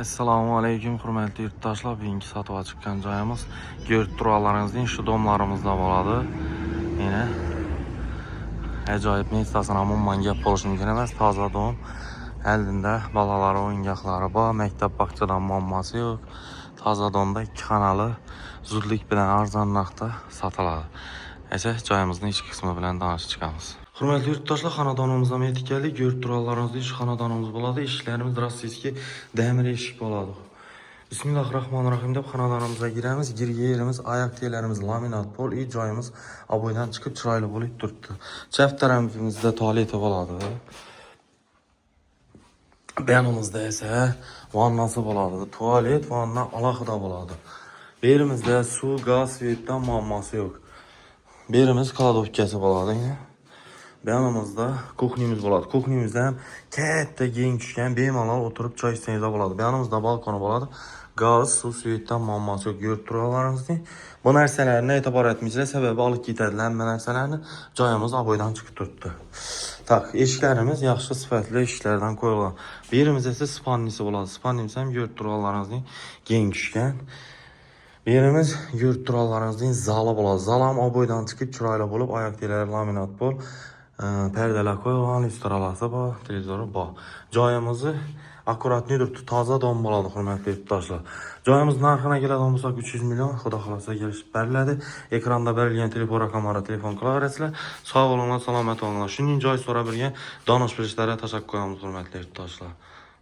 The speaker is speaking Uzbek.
Assalomu alaykum hurmatli yurtdoshlar. Bugungi sotuvga chiqqan joyimiz ko'rib turganlaringizning shu domlarimizda bo'ladi. Yine ajoyib mestasini umuman gap bo'lishi mumkin emas. Toza dom. Eldinda balalar o'yingohlari bor, maktab bog'chadan muammosi yo'q. Toza domda 2 xonali zudlik bilan arzon narxda sotiladi. Esa joyimizning ichki qismi bilan tanishib chiqamiz. Hurmatli yurtdoshlar, xonadonimizga yetib keldik. Ko'rib turganlaringizning shu xonadonimiz bo'ladi. Eshiklarimiz rossiyskiy demir eshik bo'ladi. Bismillahirrahmanirrahim deb xonadonimizga giramiz. Girganimiz oyoq tiylarimiz laminat pol, joyimiz oboydan chiqib chiroyli bo'lib turibdi. Chap tarafimizda tualeti bo'ladi. Bu yanimizda esa vannasi bo'ladi. Tualet, vanna alohida bo'ladi. Bu yerimizda suv, gaz, svetdan muammosi yo'q. Bu yerimiz kladovkasi bo'ladi. Bu yanimizda kuxnimiz bo'ladi. Kuxnimizda ham katta keng tushgan, bemalol o'tirib choy ichsangiz bo'ladi. Bu yanimizda balkoni bo'ladi. Gaz, suv, svetdan muammosi yo'q. Ko'rib turganlaringizning bu narsalarni e'tibor etmaysizlar, sababi olib ketadilar. Bu narsalarni joyimiz oboydan chiqib turibdi. Tak, eshiklarimiz yaxshi sifatli eshiklardan qo'yilgan. Bu yerimiz esa spannisi bo'ladi. Spannimiz ham ko'rib turganlaringizning keng tushgan. Bu yerimiz ko'rib turganlaringizning zali bo'ladi. Zal ham oboydan chiqib chiroyli bo'lib, oyoq tiylar laminat pol, perdelar qo'yilgan, lustralasi bor, televizori bor. Joyimizni akkuratni turibdi, toza dom bo'ladi hurmatli yurtdoshlar. Joyimiz narxini keladigan bo'lsak 300 million, xudo xolasa kelishib beriladi. Ekranda berilgan telefon raqamlariga telefon qilaverasizlar. Sog' bo'linglar, salomat bo'linglar. Shuning joy so'rab bilgan donish bilishlariga tashakkur qilamiz hurmatli yurtdoshlar.